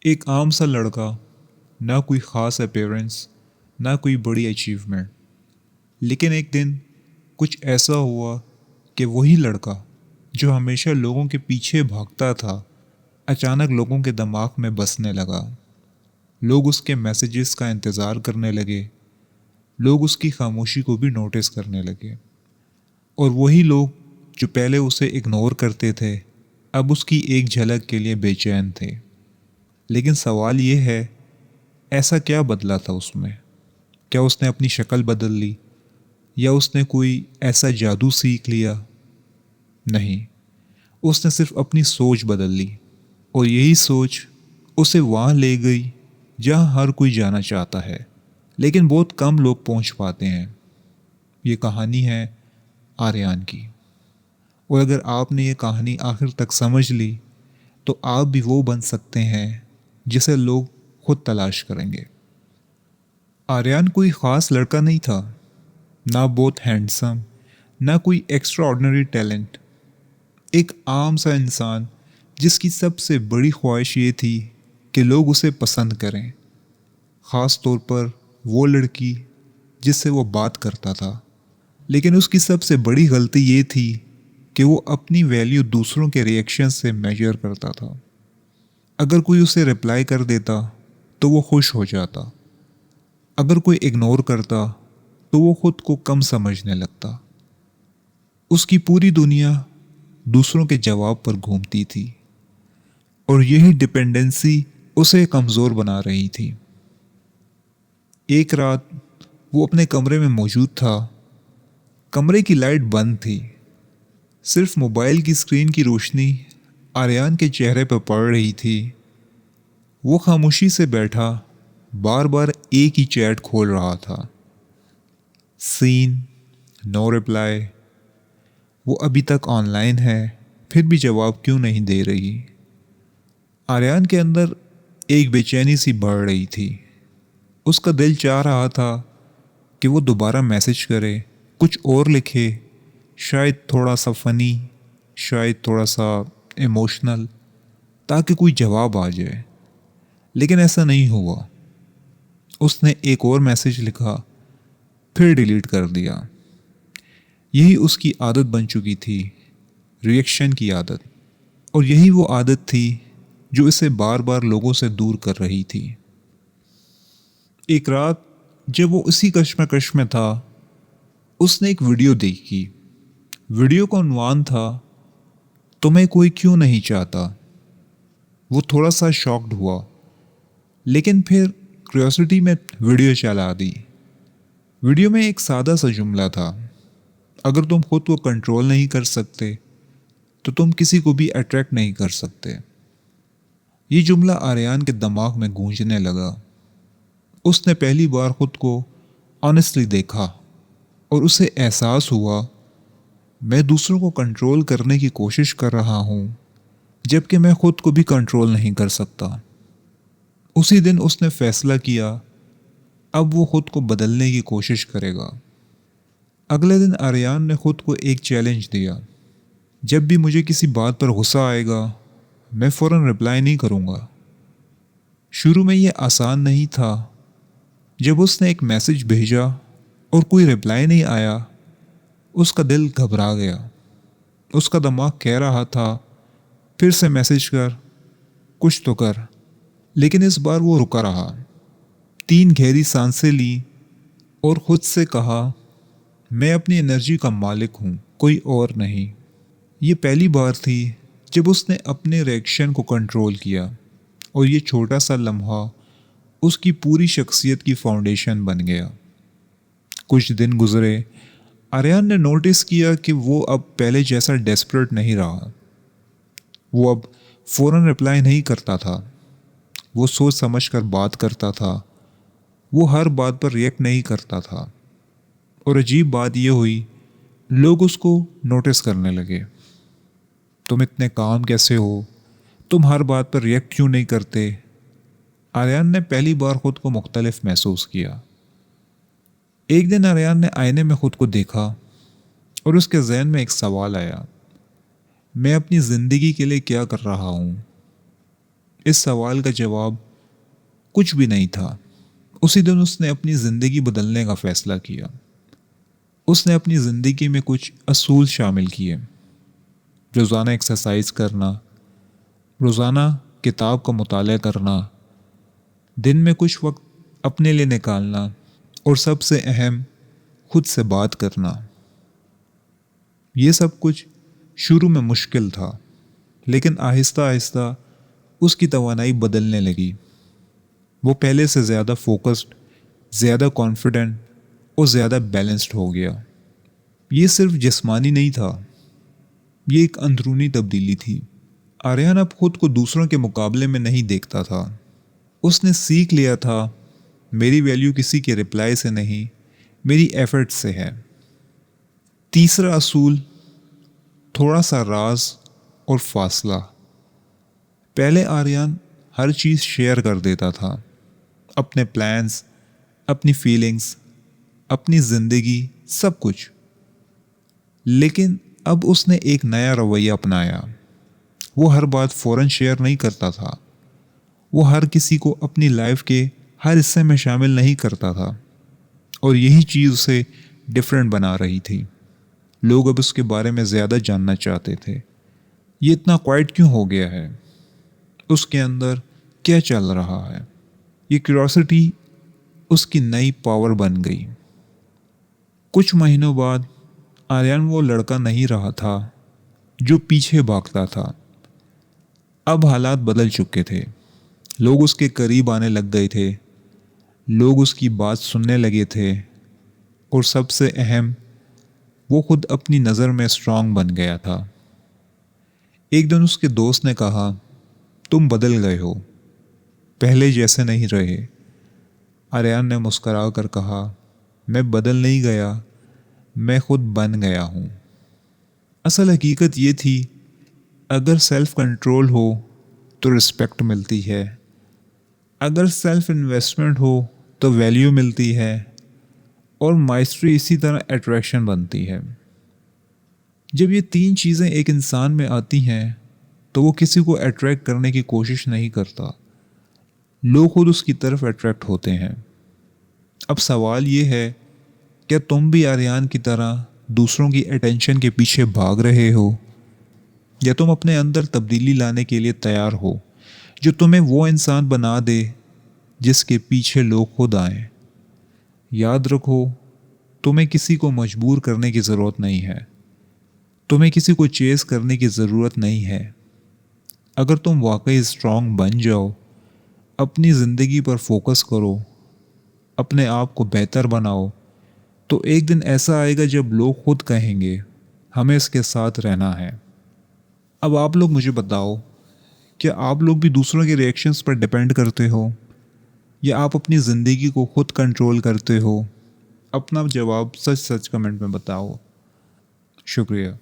एक आम सा लड़का, ना कोई ख़ास अपीयरेंस, ना कोई बड़ी अचीवमेंट। लेकिन एक दिन कुछ ऐसा हुआ कि वही लड़का जो हमेशा लोगों के पीछे भागता था, अचानक लोगों के दिमाग में बसने लगा। लोग उसके मैसेजेस का इंतज़ार करने लगे, लोग उसकी खामोशी को भी नोटिस करने लगे। और वही लोग जो पहले उसे इग्नोर करते थे, अब उसकी एक झलक के लिए बेचैन थे। लेकिन सवाल ये है, ऐसा क्या बदला था उसमें? क्या उसने अपनी शक्ल बदल ली, या उसने कोई ऐसा जादू सीख लिया? नहीं, उसने सिर्फ अपनी सोच बदल ली। और यही सोच उसे वहाँ ले गई जहाँ हर कोई जाना चाहता है, लेकिन बहुत कम लोग पहुँच पाते हैं। ये कहानी है आर्यान की। और अगर आपने ये कहानी आखिर तक समझ ली, तो आप भी वो बन सकते हैं जिसे लोग खुद तलाश करेंगे। आर्यान कोई ख़ास लड़का नहीं था, ना बहुत हैंडसम, ना कोई एक्स्ट्रा ऑर्डिनरी टैलेंट। एक आम सा इंसान जिसकी सबसे बड़ी ख्वाहिश ये थी कि लोग उसे पसंद करें, ख़ास तौर पर वो लड़की जिससे वो बात करता था। लेकिन उसकी सबसे बड़ी गलती ये थी कि वो अपनी वैल्यू दूसरों के रिएक्शन से मेजर करता था। अगर कोई उसे रिप्लाई कर देता तो वो खुश हो जाता, अगर कोई इग्नोर करता तो वो खुद को कम समझने लगता। उसकी पूरी दुनिया दूसरों के जवाब पर घूमती थी, और यही डिपेंडेंसी उसे कमज़ोर बना रही थी। एक रात वो अपने कमरे में मौजूद था। कमरे की लाइट बंद थी, सिर्फ मोबाइल की स्क्रीन की रोशनी आर्यान के चेहरे पर पड़ रही थी। वो खामोशी से बैठा, बार बार एक ही चैट खोल रहा था। Seen, no reply. वो अभी तक ऑनलाइन है, फिर भी जवाब क्यों नहीं दे रही? आर्यान के अंदर एक बेचैनी सी बढ़ रही थी। उसका दिल चाह रहा था कि वो दोबारा मैसेज करे, कुछ और लिखे, शायद थोड़ा सा फनी, शायद थोड़ा सा इमोशनल, ताकि कोई जवाब आ जाए। लेकिन ऐसा नहीं हुआ। उसने एक और मैसेज लिखा, फिर डिलीट कर दिया। यही उसकी आदत बन चुकी थी, रिएक्शन की आदत। और यही वो आदत थी जो इसे बार बार लोगों से दूर कर रही थी। एक रात जब वो उसी कश्मकश में था, उसने एक वीडियो देखी। वीडियो का उन्वान था, तुम्हें कोई क्यों नहीं चाहता। वो थोड़ा सा शॉक्ड हुआ, लेकिन फिर क्यूरियोसिटी में वीडियो चला दी। वीडियो में एक सादा सा जुमला था, अगर तुम खुद को कंट्रोल नहीं कर सकते तो तुम किसी को भी अट्रैक्ट नहीं कर सकते। ये जुमला आर्यान के दिमाग में गूंजने लगा। उसने पहली बार खुद को ऑनेस्टली देखा, और उसे एहसास हुआ, मैं दूसरों को कंट्रोल करने की कोशिश कर रहा हूँ, जबकि मैं खुद को भी कंट्रोल नहीं कर सकता। उसी दिन उसने फैसला किया, अब वो खुद को बदलने की कोशिश करेगा। अगले दिन आर्यान ने खुद को एक चैलेंज दिया, जब भी मुझे किसी बात पर गुस्सा आएगा, मैं फ़ौरन रिप्लाई नहीं करूँगा। शुरू में ये आसान नहीं था। जब उसने एक मैसेज भेजा और कोई रिप्लाई नहीं आया, उसका दिल घबरा गया। उसका दिमाग कह रहा था, फिर से मैसेज कर, कुछ तो कर। लेकिन इस बार वो रुका रहा, 3 गहरी सांसें ली और खुद से कहा, मैं अपनी एनर्जी का मालिक हूँ, कोई और नहीं। ये पहली बार थी जब उसने अपने रिएक्शन को कंट्रोल किया, और ये छोटा सा लम्हा उसकी पूरी शख्सियत की फाउंडेशन बन गया। कुछ दिन गुजरे। आर्यान ने नोटिस किया कि वो अब पहले जैसा डेस्परेट नहीं रहा। वो अब फ़ौरन रिप्लाई नहीं करता था, वो सोच समझ कर बात करता था, वो हर बात पर रिएक्ट नहीं करता था। और अजीब बात यह हुई, लोग उसको नोटिस करने लगे। तुम इतने काम कैसे हो, तुम हर बात पर रिएक्ट क्यों नहीं करते? आर्यान ने पहली बार खुद को मुख्तलिफ महसूस किया। एक दिन आर्यान ने आईने में खुद को देखा, और उसके जहन में एक सवाल आया, मैं अपनी ज़िंदगी के लिए क्या कर रहा हूँ? इस सवाल का जवाब कुछ भी नहीं था। उसी दिन उसने अपनी ज़िंदगी बदलने का फ़ैसला किया। उसने अपनी ज़िंदगी में कुछ असूल शामिल किए। रोज़ाना एक्सरसाइज करना, रोज़ाना किताब का मुताला करना, दिन में कुछ वक्त अपने लिए निकालना और सबसे अहम खुद से बात करना। ये सब कुछ शुरू में मुश्किल था, लेकिन आहिस्ता आहिस्ता उसकी तवानाई बदलने लगी। वो पहले से ज़्यादा फोकस्ड, ज़्यादा कॉन्फिडेंट और ज़्यादा बैलेंस्ड हो गया। ये सिर्फ जिस्मानी नहीं था, ये एक अंदरूनी तब्दीली थी। आर्यन अब खुद को दूसरों के मुकाबले में नहीं देखता था। उसने सीख लिया था, मेरी वैल्यू किसी के रिप्लाई से नहीं, मेरी एफर्ट से है। तीसरा असूल, थोड़ा सा राज और फासला। पहले आर्यन हर चीज़ शेयर कर देता था, अपने प्लान्स, अपनी फीलिंग्स, अपनी ज़िंदगी, सब कुछ। लेकिन अब उसने एक नया रवैया अपनाया। वो हर बात फ़ौरन शेयर नहीं करता था। वो हर किसी को अपनी लाइफ के हर हिस्से में शामिल नहीं करता था, और यही चीज़ उसे डिफरेंट बना रही थी। लोग अब उसके बारे में ज़्यादा जानना चाहते थे। ये इतना क्वाइट क्यों हो गया है? उसके अंदर क्या चल रहा है? ये क्यूरियोसिटी उसकी नई पावर बन गई। कुछ महीनों बाद आर्यन वो लड़का नहीं रहा था जो पीछे भागता था। अब हालात बदल चुके थे। लोग उसके करीब आने लग गए थे, लोग उसकी बात सुनने लगे थे, और सबसे अहम, वो खुद अपनी नज़र में स्ट्रांग बन गया था। एक दिन उसके दोस्त ने कहा, तुम बदल गए हो, पहले जैसे नहीं रहे। आर्यन ने मुस्कुरा कर कहा, मैं बदल नहीं गया, मैं खुद बन गया हूँ। असल हकीकत ये थी, अगर सेल्फ कंट्रोल हो तो रिस्पेक्ट मिलती है, अगर सेल्फ इन्वेस्टमेंट हो तो वैल्यू मिलती है, और माइस्ट्री इसी तरह अट्रैक्शन बनती है। जब ये तीन चीज़ें एक इंसान में आती हैं तो वो किसी को अट्रैक्ट करने की कोशिश नहीं करता, लोग खुद उसकी तरफ अट्रैक्ट होते हैं। अब सवाल ये है, क्या तुम भी आर्यन की तरह दूसरों की अटेंशन के पीछे भाग रहे हो, या तुम अपने अंदर तब्दीली लाने के लिए तैयार हो जो तुम्हें वो इंसान बना दे जिसके पीछे लोग खुद आएं? याद रखो, तुम्हें किसी को मजबूर करने की ज़रूरत नहीं है, तुम्हें किसी को चेस करने की ज़रूरत नहीं है। अगर तुम वाकई स्ट्रांग बन जाओ, अपनी ज़िंदगी पर फोकस करो, अपने आप को बेहतर बनाओ, तो एक दिन ऐसा आएगा जब लोग खुद कहेंगे, हमें इसके साथ रहना है। अब आप लोग मुझे बताओ, क्या आप लोग भी दूसरों के रिएक्शंस पर डिपेंड करते हो, या आप अपनी ज़िंदगी को खुद कंट्रोल करते हो? अपना जवाब सच सच कमेंट में बताओ। शुक्रिया।